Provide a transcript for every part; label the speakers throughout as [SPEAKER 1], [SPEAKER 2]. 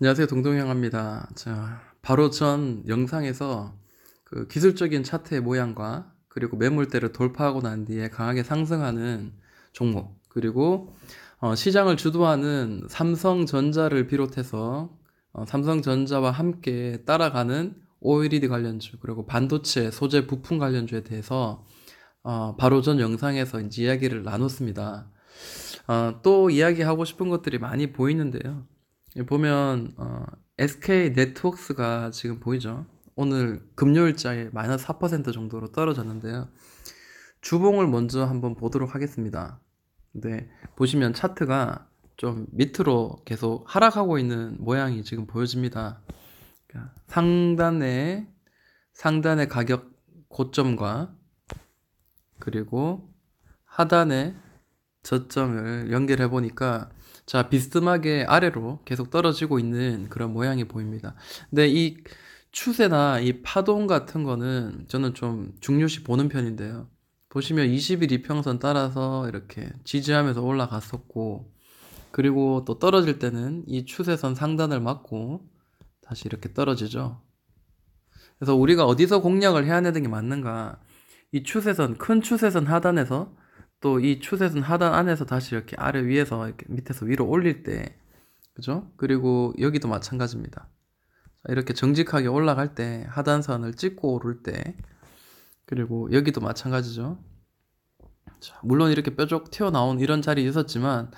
[SPEAKER 1] 안녕하세요. 동동영입니다. 자, 바로 전 영상에서 그 기술적인 차트의 모양과 그리고 매물대를 돌파하고 난 뒤에 강하게 상승하는 종목, 그리고 시장을 주도하는 삼성전자를 비롯해서 삼성전자와 함께 따라가는 OLED 관련주, 그리고 반도체 소재 부품 관련주에 대해서 바로 전 영상에서 이제 이야기를 나눴습니다. 또 이야기하고 싶은 것들이 많이 보이는데요. 보면 SK 네트워크스가 지금 보이죠? 오늘 금요일자에 마이너스 4% 정도로 떨어졌는데요. 주봉을 먼저 한번 보도록 하겠습니다. 근데 보시면 차트가 좀 밑으로 계속 하락하고 있는 모양이 지금 보여집니다. 그러니까 상단의 가격 고점과 그리고 하단의 저점을 연결해 보니까 자, 비스듬하게 아래로 계속 떨어지고 있는 그런 모양이 보입니다. 근데 이 추세나 이 파동 같은 거는 저는 좀 중요시 보는 편인데요. 보시면 20일 이평선 따라서 이렇게 지지하면서 올라갔었고, 그리고 또 떨어질 때는 이 추세선 상단을 맞고 다시 이렇게 떨어지죠. 그래서 우리가 어디서 공략을 해야 되는 게 맞는가? 이 추세선, 큰 추세선 하단에서 또 이 추세선 하단 안에서 다시 이렇게 아래 위에서 이렇게 밑에서 위로 올릴 때, 그죠? 그리고 여기도 마찬가지입니다. 이렇게 정직하게 올라갈 때, 하단선을 찍고 오를 때, 그리고 여기도 마찬가지죠. 자, 물론 이렇게 뾰족 튀어나온 이런 자리 있었지만,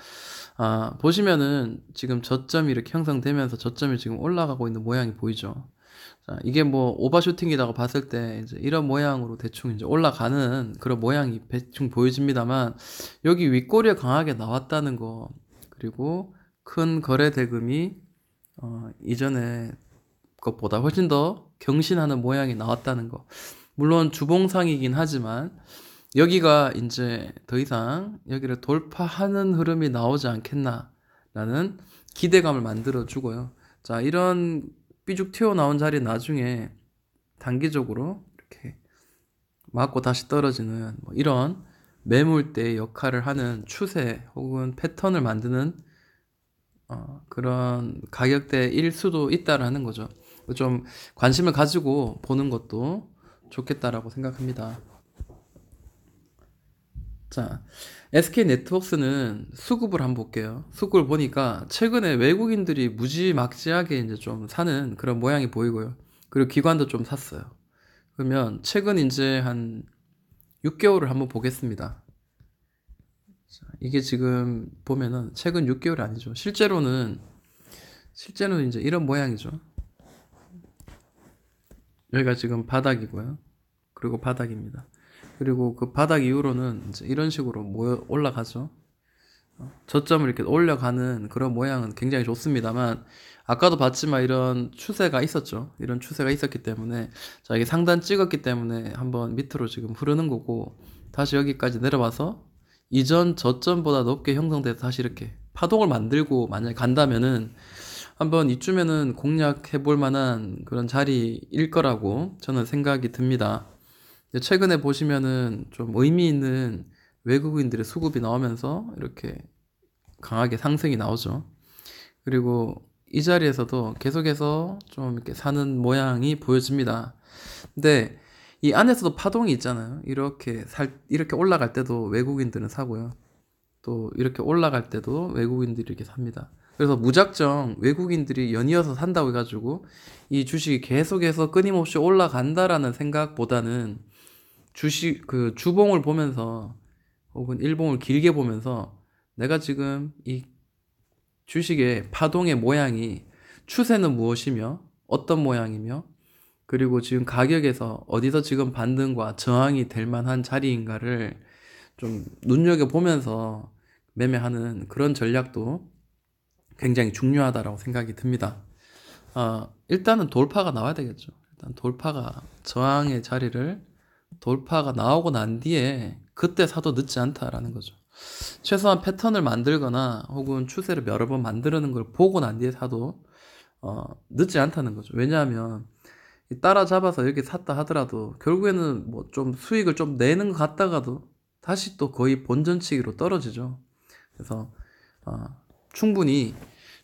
[SPEAKER 1] 보시면은 지금 저점이 이렇게 형성되면서 저점이 지금 올라가고 있는 모양이 보이죠. 자, 이게 뭐 오버슈팅이라고 봤을 때 이제 이런 모양으로 대충 이제 올라가는 그런 모양이 대충 보여집니다만, 여기 윗꼬리에 강하게 나왔다는 거, 그리고 큰 거래 대금이 이전에 것보다 훨씬 더 경신하는 모양이 나왔다는 거. 물론 주봉상이긴 하지만 여기가 이제 더 이상 여기를 돌파하는 흐름이 나오지 않겠나라는 기대감을 만들어 주고요. 자, 이런 삐죽 튀어나온 자리 나중에 단기적으로 이렇게 맞고 다시 떨어지는 뭐 이런 매물대 역할을 하는 추세 혹은 패턴을 만드는 그런 가격대일 수도 있다라는 거죠. 좀 관심을 가지고 보는 것도 좋겠다라고 생각합니다. 자, SK 네트워크스는 수급을 한번 볼게요. 수급을 보니까 최근에 외국인들이 무지막지하게 이제 좀 사는 그런 모양이 보이고요. 그리고 기관도 좀 샀어요. 그러면 최근 이제 한 6개월을 한번 보겠습니다. 자, 이게 지금 보면은 최근 6개월이 아니죠. 실제로는 이제 이런 모양이죠. 여기가 지금 바닥이고요. 그리고 바닥입니다. 그리고 그 바닥 이후로는 이제 이런 식으로 올라가죠. 저점을 이렇게 올려가는 그런 모양은 굉장히 좋습니다만, 아까도 봤지만 이런 추세가 있었죠. 이런 추세가 있었기 때문에, 자, 이게 상단 찍었기 때문에 한번 밑으로 지금 흐르는 거고, 다시 여기까지 내려와서 이전 저점보다 높게 형성돼서 다시 이렇게 파동을 만들고 만약에 간다면은 한번 이쯤에는 공략해 볼 만한 그런 자리일 거라고 저는 생각이 듭니다. 최근에 보시면은 좀 의미 있는 외국인들의 수급이 나오면서 이렇게 강하게 상승이 나오죠. 그리고 이 자리에서도 계속해서 좀 이렇게 사는 모양이 보여집니다. 근데 이 안에서도 파동이 있잖아요. 이렇게 올라갈 때도 외국인들은 사고요. 또 이렇게 올라갈 때도 외국인들이 이렇게 삽니다. 그래서 무작정 외국인들이 연이어서 산다고 해가지고 이 주식이 계속해서 끊임없이 올라간다라는 생각보다는 그 주봉을 보면서 혹은 일봉을 길게 보면서 내가 지금 이 주식의 파동의 모양이 추세는 무엇이며 어떤 모양이며 그리고 지금 가격에서 어디서 지금 반등과 저항이 될 만한 자리인가를 좀 눈여겨보면서 매매하는 그런 전략도 굉장히 중요하다고 생각이 듭니다. 일단은 돌파가 나와야 되겠죠. 일단 저항의 자리를 돌파가 나오고 난 뒤에 그때 사도 늦지 않다라는 거죠. 최소한 패턴을 만들거나 혹은 추세를 여러 번 만드는 걸 보고 난 뒤에 사도 늦지 않다는 거죠. 왜냐하면 따라잡아서 이렇게 샀다 하더라도 결국에는 뭐 좀 수익을 좀 내는 것 같다가도 다시 또 거의 본전치기로 떨어지죠. 그래서 충분히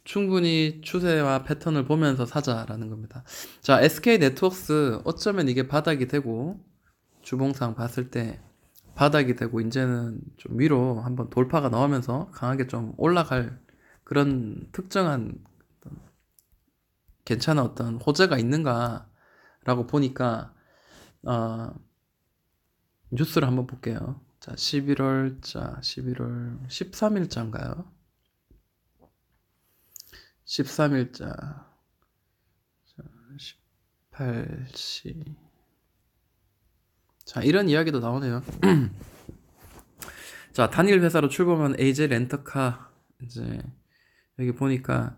[SPEAKER 1] 충분히 추세와 패턴을 보면서 사자라는 겁니다. 자, SK 네트워크스 어쩌면 이게 바닥이 되고 주봉상 봤을 때 바닥이 되고 이제는 좀 위로 한번 돌파가 나오면서 강하게 좀 올라갈 그런 특정한 괜찮은 어떤 호재가 있는가라고 보니까 뉴스를 한번 볼게요. 자, 11월 13일자인가요? 13일자 18시. 자, 이런 이야기도 나오네요. 자, 단일 회사로 출범한 AJ 렌터카. 이제 여기 보니까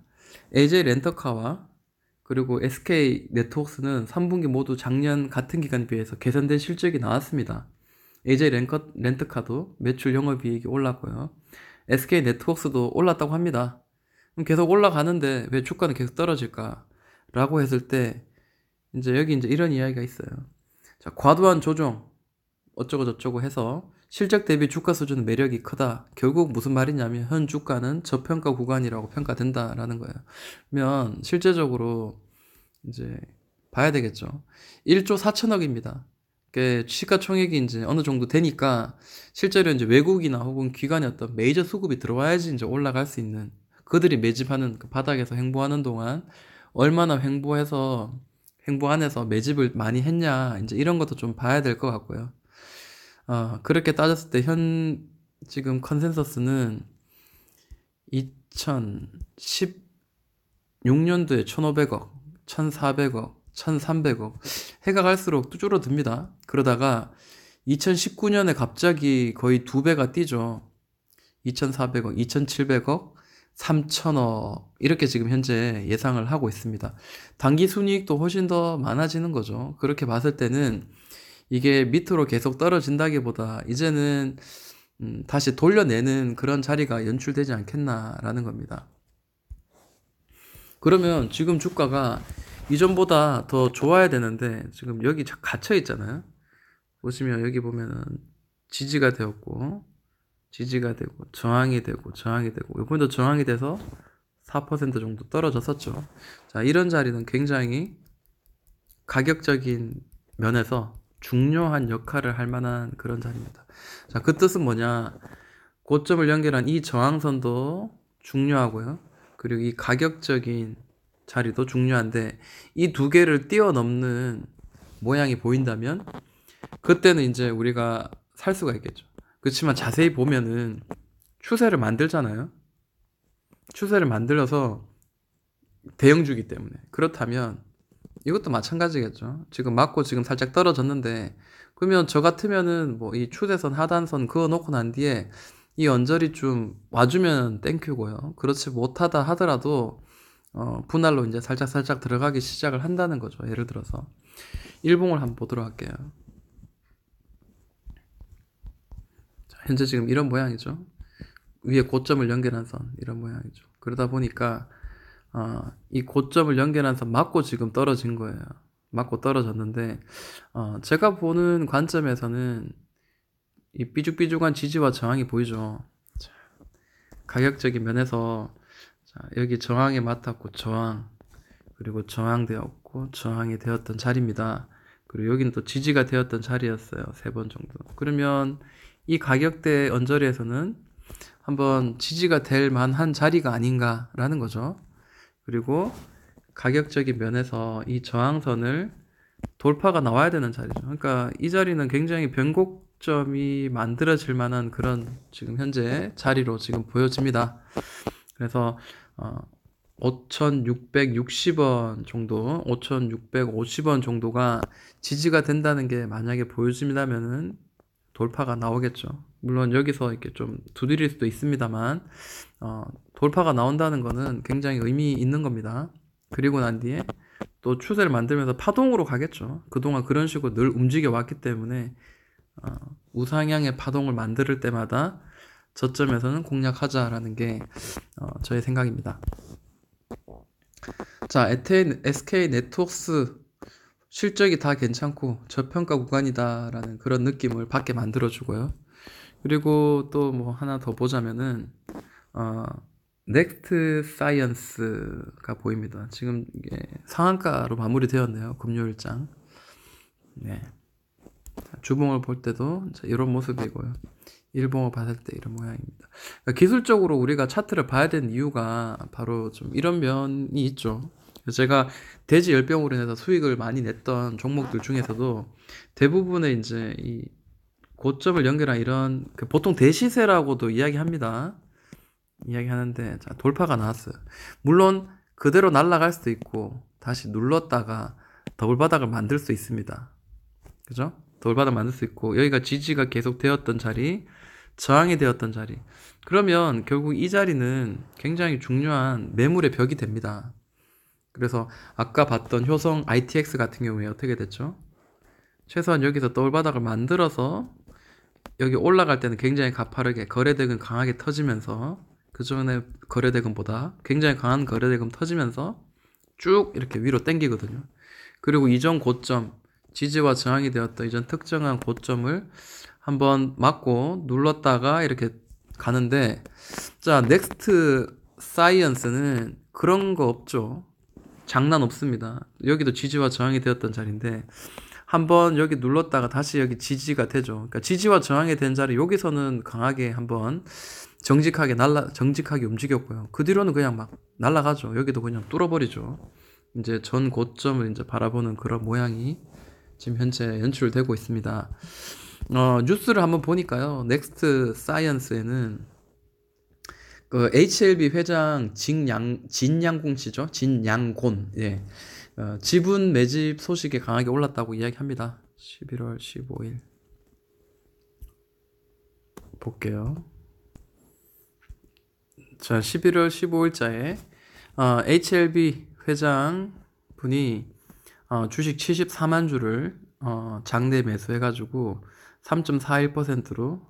[SPEAKER 1] AJ 렌터카와 그리고 SK 네트워크스는 3분기 모두 작년 같은 기간에 비해서 개선된 실적이 나왔습니다. AJ 렌터카도 매출 영업이익이 올랐고요. SK 네트워크스도 올랐다고 합니다. 그럼 계속 올라가는데 왜 주가는 계속 떨어질까? 라고 했을 때 이제 여기 이제 이런 이야기가 있어요. 자, 과도한 조정 어쩌고 저쩌고 해서 실적 대비 주가 수준은 매력이 크다. 결국 무슨 말이냐면 현 주가는 저평가 구간이라고 평가된다라는 거예요. 그러면 실제적으로 이제 봐야 되겠죠. 1조 4천억입니다. 시가총액이 이제 어느 정도 되니까 실제로 이제 외국이나 혹은 기관의 어떤 메이저 수급이 들어와야지 이제 올라갈 수 있는 그들이 매집하는 그 바닥에서 횡보하는 동안 얼마나 횡보 안에서 매집을 많이 했냐 이제 이런 것도 좀 봐야 될 것 같고요. 그렇게 따졌을 때 지금 컨센서스는 2016년도에 1,500억, 1,400억, 1,300억 해가 갈수록 또 줄어듭니다. 그러다가 2019년에 갑자기 거의 2배가 뛰죠. 2,400억, 2,700억, 3,000억 이렇게 지금 현재 예상을 하고 있습니다. 단기 순이익도 훨씬 더 많아지는 거죠. 그렇게 봤을 때는 이게 밑으로 계속 떨어진다기보다 이제는 다시 돌려내는 그런 자리가 연출되지 않겠나라는 겁니다. 그러면 지금 주가가 이전보다 더 좋아야 되는데 지금 여기 갇혀 있잖아요. 보시면 여기 보면은 지지가 되었고 지지가 되고 저항이 되고 이번에도 저항이 돼서 4% 정도 떨어졌었죠. 자, 이런 자리는 굉장히 가격적인 면에서 중요한 역할을 할 만한 그런 자리입니다. 자, 그 뜻은 뭐냐? 고점을 연결한 이 저항선도 중요하고요. 그리고 이 가격적인 자리도 중요한데 이 두 개를 뛰어넘는 모양이 보인다면 그때는 이제 우리가 살 수가 있겠죠. 그렇지만 자세히 보면은 추세를 만들잖아요. 추세를 만들어서 대형주기 때문에. 그렇다면 이것도 마찬가지겠죠. 지금 맞고 지금 살짝 떨어졌는데 그러면 저 같으면은 뭐 이 추세선 하단선 그어 놓고 난 뒤에 이 언저리 좀 와주면 땡큐고요. 그렇지 못하다 하더라도 분할로 이제 살짝 들어가기 시작을 한다는 거죠. 예를 들어서 일봉을 한번 보도록 할게요. 자, 현재 지금 이런 모양이죠. 위에 고점을 연결한 선 이런 모양이죠. 그러다 보니까 이 고점을 연결한 선 맞고 지금 떨어진 거예요. 맞고 떨어졌는데 제가 보는 관점에서는 이 삐죽삐죽한 지지와 저항이 보이죠. 자, 가격적인 면에서 자, 여기 저항에 맞았고 저항 그리고 저항되었고 저항이 되었던 자리입니다. 그리고 여기는 또 지지가 되었던 자리였어요. 3번 정도. 그러면 이 가격대 언저리에서는 한번 지지가 될 만한 자리가 아닌가라는 거죠. 그리고 가격적인 면에서 이 저항선을 돌파가 나와야 되는 자리죠. 그러니까 이 자리는 굉장히 변곡점이 만들어질 만한 그런 지금 현재 자리로 지금 보여집니다. 그래서 5,660원 정도, 5,650원 정도가 지지가 된다는 게 만약에 보여집니다면은 돌파가 나오겠죠. 물론 여기서 이렇게 좀 두드릴 수도 있습니다만 돌파가 나온다는 거는 굉장히 의미 있는 겁니다. 그리고 난 뒤에 또 추세를 만들면서 파동으로 가겠죠. 그동안 그런 식으로 늘 움직여 왔기 때문에 우상향의 파동을 만들 때마다 저점에서는 공략하자라는 게 저의 생각입니다. 자, SK 네트워크스 실적이 다 괜찮고 저평가 구간이다라는 그런 느낌을 받게 만들어주고요. 그리고 또 뭐 하나 더 보자면은 넥스트 사이언스가 보입니다. 지금 이게 상한가로 마무리되었네요. 금요일장. 네. 주봉을 볼 때도 이런 모습이고요. 일봉을 봤을 때 이런 모양입니다. 그러니까 기술적으로 우리가 차트를 봐야 되는 이유가 바로 좀 이런 면이 있죠. 제가 돼지 열병으로 인해서 수익을 많이 냈던 종목들 중에서도 대부분의 이제 이 고점을 연결한 이런 보통 대시세라고도 이야기합니다. 이야기하는데 자, 돌파가 나왔어요. 물론 그대로 날아갈 수도 있고 다시 눌렀다가 더블바닥을 만들 수 있습니다. 그죠? 돌바닥 만들 수 있고 여기가 지지가 계속 되었던 자리, 저항이 되었던 자리. 그러면 결국 이 자리는 굉장히 중요한 매물의 벽이 됩니다. 그래서 아까 봤던 효성 ITX 같은 경우에 어떻게 됐죠? 최소한 여기서 돌바닥을 만들어서 여기 올라갈 때는 굉장히 가파르게 거래대금 강하게 터지면서 그 전에 거래대금보다 굉장히 강한 거래대금 터지면서 쭉 이렇게 위로 당기거든요. 그리고 이전 고점 지지와 저항이 되었던 이전 특정한 고점을 한번 맞고 눌렀다가 이렇게 가는데 자 넥스트 사이언스는 그런 거 없죠. 장난 없습니다. 여기도 지지와 저항이 되었던 자리인데 한번 여기 눌렀다가 다시 여기 지지가 되죠. 그러니까 지지와 저항이 된 자리 여기서는 강하게 한번 정직하게 움직였고요. 그 뒤로는 그냥 막 날아가죠. 여기도 그냥 뚫어버리죠. 이제 전 고점을 이제 바라보는 그런 모양이 지금 현재 연출되고 있습니다. 뉴스를 한번 보니까요. 넥스트 사이언스에는 그 HLB 회장 진양곤 씨죠. 진양곤. 예. 지분 매집 소식이 강하게 올랐다고 이야기합니다. 11월 15일. 볼게요. 자, 11월 15일자에 HLB 회장 분이 주식 74만 주를 장내 매수해가지고 3.41%로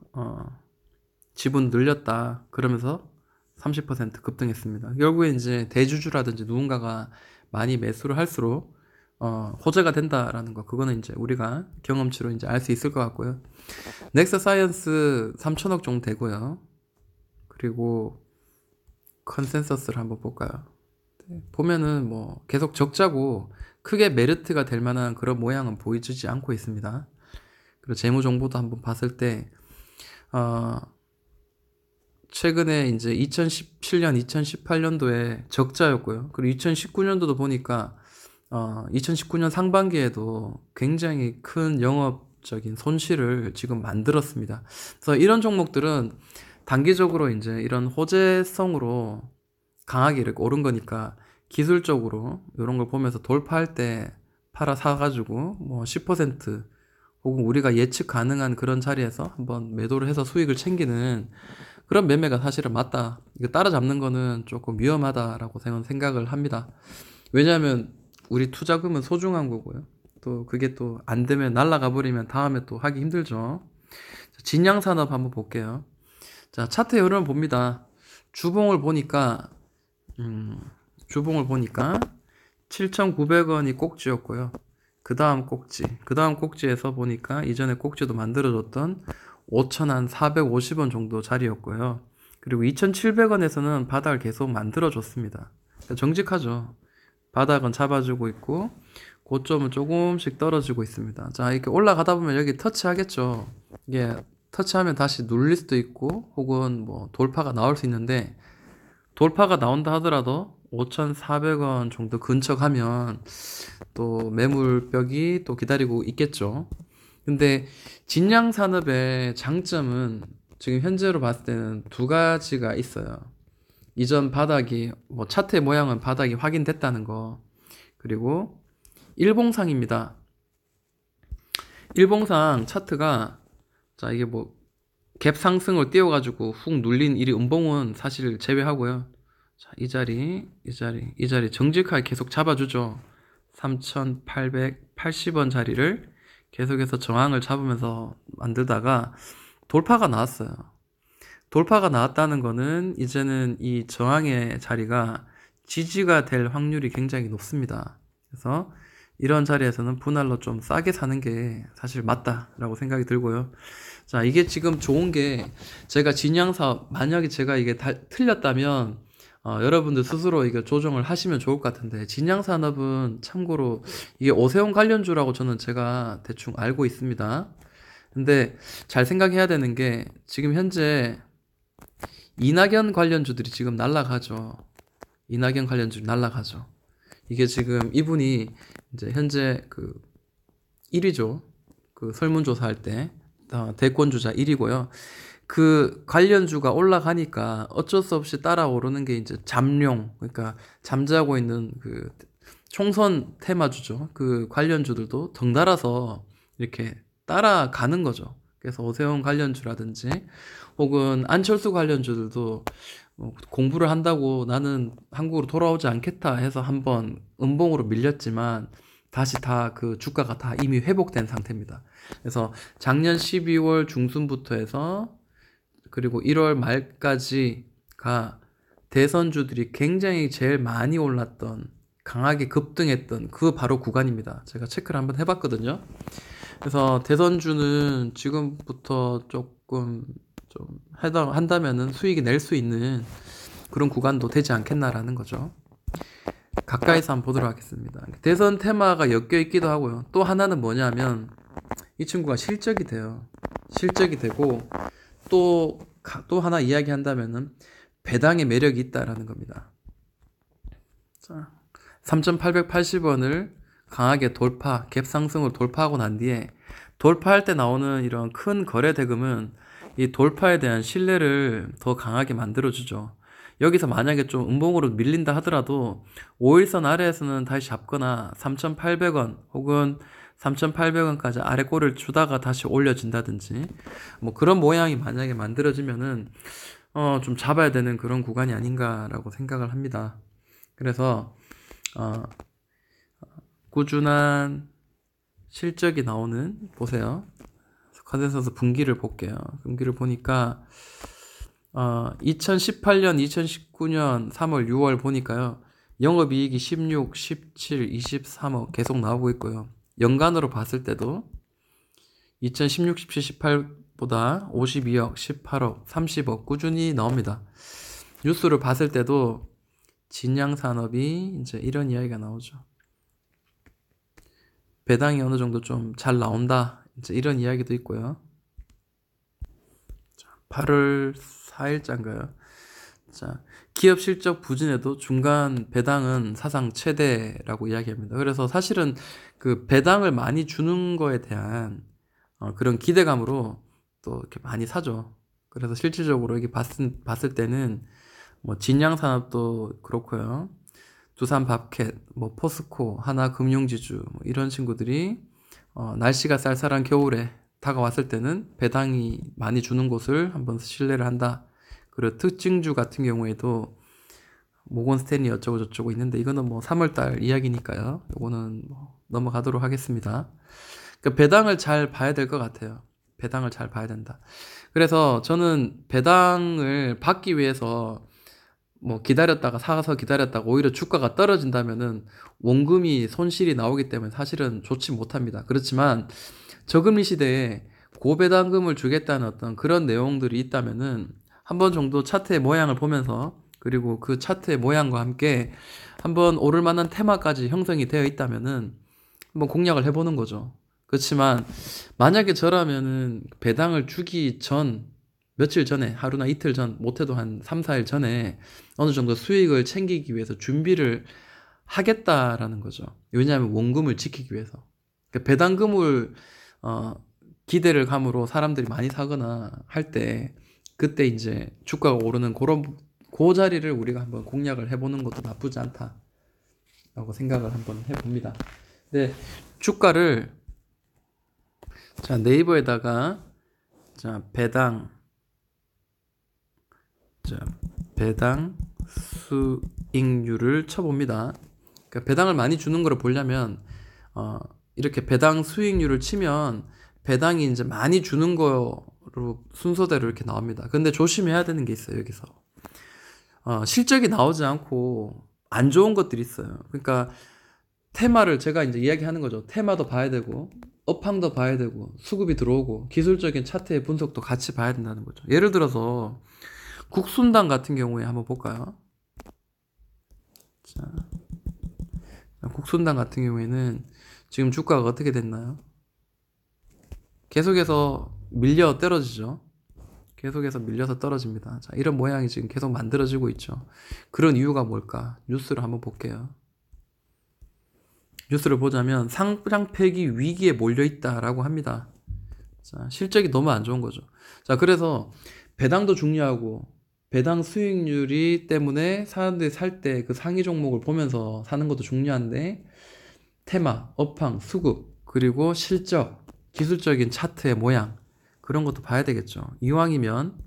[SPEAKER 1] 지분 늘렸다. 그러면서 30% 급등했습니다. 결국에 이제 대주주라든지 누군가가 많이 매수를 할수록 호재가 된다라는 거 그거는 이제 우리가 경험치로 이제 알 수 있을 것 같고요. 넥스 사이언스 3천억 정도 되고요. 그리고 컨센서스를 한번 볼까요? 보면은 뭐 계속 적자고 크게 메리트가 될 만한 그런 모양은 보이지 않고 있습니다. 그리고 재무 정보도 한번 봤을 때 최근에 이제 2017년, 2018년도에 적자였고요. 그리고 2019년도도 보니까 2019년 상반기에도 굉장히 큰 영업적인 손실을 지금 만들었습니다. 그래서 이런 종목들은 단기적으로 이제 이런 호재성으로 강하게 이렇게 오른 거니까 기술적으로 이런 걸 보면서 돌파할 때 팔아 사가지고 뭐 10% 혹은 우리가 예측 가능한 그런 자리에서 한번 매도를 해서 수익을 챙기는 그런 매매가 사실은 맞다. 이거 따라잡는 거는 조금 위험하다라고 생각을 합니다. 왜냐하면 우리 투자금은 소중한 거고요. 또 그게 또 안 되면 날아가 버리면 다음에 또 하기 힘들죠. 진양산업 한번 볼게요. 자, 차트 흐름을 봅니다. 주봉을 보니까 7,900원이 꼭지였고요. 그 다음 꼭지에서 보니까 이전에 꼭지도 만들어줬던 5,450원 정도 자리였고요. 그리고 2,700원에서는 바닥을 계속 만들어줬습니다. 그러니까 정직하죠. 바닥은 잡아주고 있고 고점은 조금씩 떨어지고 있습니다. 자, 이렇게 올라가다 보면 여기 터치하겠죠. 이게 터치하면 다시 눌릴 수도 있고 혹은 뭐 돌파가 나올 수 있는데 돌파가 나온다 하더라도 5,400원 정도 근처가면 또 매물벽이 또 기다리고 있겠죠. 근데 진양산업의 장점은 지금 현재로 봤을 때는 두 가지가 있어요. 이전 바닥이 뭐 차트의 모양은 바닥이 확인됐다는 거 그리고 일봉상입니다. 일봉상 차트가 자 이게 뭐 갭 상승을 띄워가지고 훅 눌린 이 음봉은 사실 제외하고요. 자, 이 자리 정직하게 계속 잡아주죠. 3,880원 자리를 계속해서 저항을 잡으면서 만들다가 돌파가 나왔어요. 돌파가 나왔다는 거는 이제는 이 저항의 자리가 지지가 될 확률이 굉장히 높습니다. 그래서 이런 자리에서는 분할로 좀 싸게 사는 게 사실 맞다라고 생각이 들고요. 자, 이게 지금 좋은 게 제가 진양사업 만약에 제가 이게 틀렸다면 여러분들 스스로 이거 조정을 하시면 좋을 것 같은데, 진양산업은 참고로 이게 오세훈 관련주라고 제가 대충 알고 있습니다. 근데 잘 생각해야 되는 게 지금 현재 이낙연 관련주들이 지금 날아가죠. 이낙연 관련주들이 날아가죠. 이게 지금 이분이 이제 현재 그 1위죠. 그 설문조사할 때 대권주자 1위고요. 그 관련주가 올라가니까 어쩔 수 없이 따라오르는 게 이제 잠룡, 그러니까 잠자고 있는 그 총선 테마주죠. 그 관련주들도 덩달아서 이렇게 따라가는 거죠. 그래서 오세훈 관련주라든지 혹은 안철수 관련주들도 공부를 한다고 나는 한국으로 돌아오지 않겠다 해서 한번 음봉으로 밀렸지만 다시 다 그 주가가 다 이미 회복된 상태입니다. 그래서 작년 12월 중순부터 해서 그리고 1월 말까지가 대선주들이 굉장히 제일 많이 올랐던, 강하게 급등했던 그 바로 구간입니다. 제가 체크를 한번 해봤거든요. 그래서 대선주는 지금부터 조금 좀 한다면은 수익이 낼 수 있는 그런 구간도 되지 않겠나라는 거죠. 가까이서 한번 보도록 하겠습니다. 대선 테마가 엮여 있기도 하고요. 또 하나는 뭐냐면 이 친구가 실적이 돼요. 실적이 되고 또 하나 이야기한다면은 배당의 매력이 있다라는 겁니다. 자, 3,880원을 강하게 갭 상승으로 돌파하고 난 뒤에 돌파할 때 나오는 이런 큰 거래 대금은 이 돌파에 대한 신뢰를 더 강하게 만들어주죠. 여기서 만약에 좀 음봉으로 밀린다 하더라도 5일선 아래에서는 다시 잡거나 3,800원 혹은 3,800원까지 아래 꼬리를 주다가 다시 올려진다든지 뭐 그런 모양이 만약에 만들어지면은 좀 잡아야 되는 그런 구간이 아닌가라고 생각을 합니다. 그래서 꾸준한 실적이 나오는, 보세요. 컨센서스 분기를 볼게요. 분기를 보니까 2018년, 2019년 3월, 6월 보니까요. 영업이익이 16, 17, 23억 계속 나오고 있고요. 연간으로 봤을 때도 2016, 17, 18보다 52억, 18억, 30억 꾸준히 나옵니다. 뉴스를 봤을 때도 진양산업이 이제 이런 이야기가 나오죠. 배당이 어느 정도 좀 잘 나온다. 이제 이런 이야기도 있고요. 8월 4일자인가요? 자, 기업 실적 부진에도 중간 배당은 사상 최대라고 이야기합니다. 그래서 사실은 그 배당을 많이 주는 거에 대한 그런 기대감으로 또 이렇게 많이 사죠. 그래서 실질적으로 이게 봤을 때는 뭐 진양산업도 그렇고요. 두산밥켓, 뭐 포스코, 하나금융지주 뭐 이런 친구들이 날씨가 쌀쌀한 겨울에 다가왔을 때는 배당이 많이 주는 곳을 한번 신뢰를 한다. 그리고 특징주 같은 경우에도 모건스탠리 어쩌고 저쩌고 있는데 이거는 뭐 3월달 이야기니까요. 이거는 뭐 넘어가도록 하겠습니다. 그러니까 배당을 잘 봐야 될 것 같아요. 배당을 잘 봐야 된다. 그래서 저는 배당을 받기 위해서 뭐 기다렸다가 사서 기다렸다가 오히려 주가가 떨어진다면은 원금이 손실이 나오기 때문에 사실은 좋지 못합니다. 그렇지만 저금리 시대에 고배당금을 주겠다는 어떤 그런 내용들이 있다면은 한 번 정도 차트의 모양을 보면서 그리고 그 차트의 모양과 함께 한번 오를 만한 테마까지 형성이 되어 있다면은 한번 공략을 해보는 거죠. 그렇지만 만약에 저라면은 배당을 주기 전 며칠 전에 하루나 이틀 전 못해도 한 3, 4일 전에 어느 정도 수익을 챙기기 위해서 준비를 하겠다라는 거죠. 왜냐하면 원금을 지키기 위해서. 그러니까 배당금을 기대를 감으로 사람들이 많이 사거나 할 때 그때 이제 주가가 오르는 그런 그 자리를 우리가 한번 공략을 해보는 것도 나쁘지 않다라고 생각을 한번 해봅니다. 근데 주가를 자 네이버에다가 자 배당 수익률을 쳐봅니다. 그러니까 배당을 많이 주는 거를 보려면 이렇게 배당 수익률을 치면 배당이 이제 많이 주는 거로 순서대로 이렇게 나옵니다. 근데 조심해야 되는 게 있어요. 여기서 실적이 나오지 않고 안 좋은 것들이 있어요. 그러니까 테마를 제가 이제 이야기하는 거죠. 테마도 봐야 되고 업황도 봐야 되고 수급이 들어오고 기술적인 차트의 분석도 같이 봐야 된다는 거죠. 예를 들어서 국순당 같은 경우에 한번 볼까요? 자, 국순당 같은 경우에는 지금 주가가 어떻게 됐나요? 계속해서 밀려 떨어지죠. 계속해서 밀려서 떨어집니다. 자, 이런 모양이 지금 계속 만들어지고 있죠. 그런 이유가 뭘까? 뉴스를 한번 볼게요. 뉴스를 보자면 상장 폐기 위기에 몰려 있다라고 합니다. 자, 실적이 너무 안 좋은 거죠. 자, 그래서 배당도 중요하고 배당 수익률이 때문에 사람들이 살 때 그 상위 종목을 보면서 사는 것도 중요한데 테마, 업황, 수급, 그리고 실적, 기술적인 차트의 모양 그런 것도 봐야 되겠죠. 이왕이면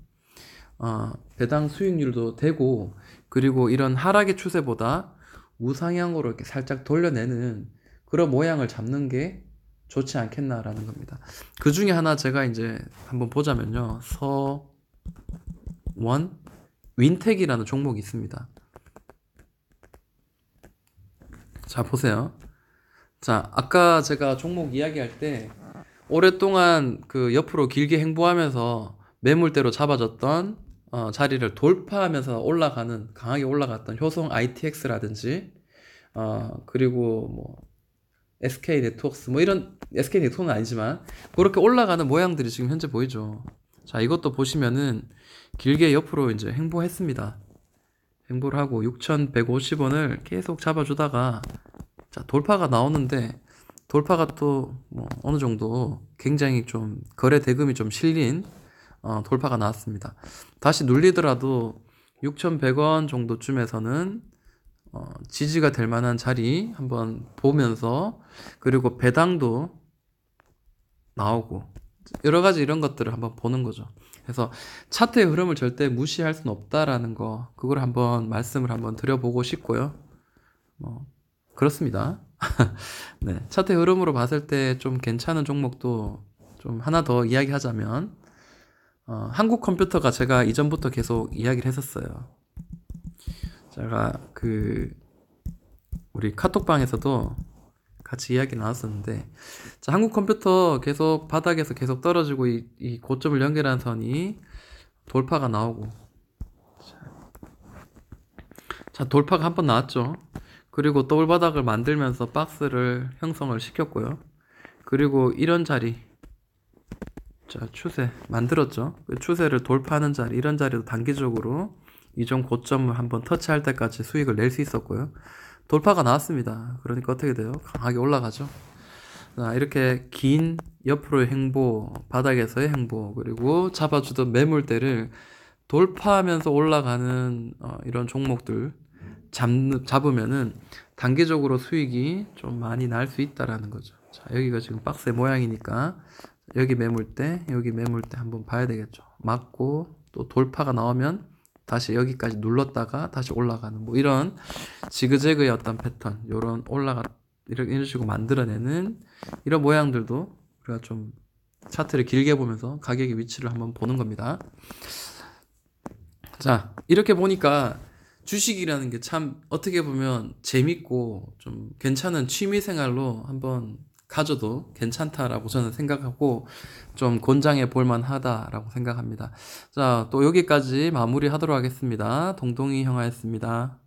[SPEAKER 1] 배당 수익률도 되고 그리고 이런 하락의 추세보다 우상향으로 이렇게 살짝 돌려내는 그런 모양을 잡는 게 좋지 않겠나라는 겁니다. 그 중에 하나 제가 이제 한번 보자면요. 서원 윈텍이라는 종목이 있습니다. 자, 보세요. 자, 아까 제가 종목 이야기할 때 오랫동안 그 옆으로 길게 행보하면서 매물대로 잡아줬던 자리를 돌파하면서 올라가는 강하게 올라갔던 효성 ITX라든지 그리고 뭐 SK 네트워크스 뭐 이런 SK 네트워크는 아니지만 그렇게 올라가는 모양들이 지금 현재 보이죠. 자, 이것도 보시면은 길게 옆으로 이제 행보했습니다. 행보를 하고 6,150원을 계속 잡아주다가 자, 돌파가 나오는데 돌파가 또 뭐 어느 정도 굉장히 좀 거래 대금이 좀 실린 돌파가 나왔습니다. 다시 눌리더라도 6,100원 정도쯤에서는 지지가 될 만한 자리 한번 보면서 그리고 배당도 나오고 여러 가지 이런 것들을 한번 보는 거죠. 그래서 차트의 흐름을 절대 무시할 수는 없다라는 거 그걸 한번 말씀을 한번 드려보고 싶고요. 그렇습니다. 네, 차트의 흐름으로 봤을 때 좀 괜찮은 종목도 좀 하나 더 이야기하자면 한국 컴퓨터가 제가 이전부터 계속 이야기를 했었어요. 제가 그 우리 카톡방에서도 같이 이야기 나눴었는데 자, 한국 컴퓨터 계속 바닥에서 계속 떨어지고 이 고점을 연결한 선이 돌파가 나오고 자 돌파가 한 번 나왔죠. 그리고 더블 바닥을 만들면서 박스를 형성을 시켰고요. 그리고 이런 자리 자 추세 만들었죠. 그 추세를 돌파하는 자리 이런 자리도 단기적으로 이전 고점을 한번 터치할 때까지 수익을 낼 수 있었고요. 돌파가 나왔습니다. 그러니까 어떻게 돼요? 강하게 올라가죠. 자, 이렇게 긴 옆으로의 행보, 바닥에서의 행보, 그리고 잡아주던 매물대를 돌파하면서 올라가는 이런 종목들 잡으면은 단기적으로 수익이 좀 많이 날 수 있다라는 거죠. 자, 여기가 지금 박스의 모양이니까 여기 매물대, 여기 매물대 한번 봐야 되겠죠. 맞고 또 돌파가 나오면 다시 여기까지 눌렀다가 다시 올라가는 뭐 이런 지그재그의 어떤 패턴, 요런 이런 식으로 만들어내는 이런 모양들도 우리가 좀 차트를 길게 보면서 가격의 위치를 한번 보는 겁니다. 자, 이렇게 보니까 주식이라는 게 참 어떻게 보면 재밌고 좀 괜찮은 취미 생활로 한번 가져도 괜찮다라고 저는 생각하고 좀 권장해 볼 만하다라고 생각합니다. 자, 또 여기까지 마무리 하도록 하겠습니다. 동동이 형아였습니다.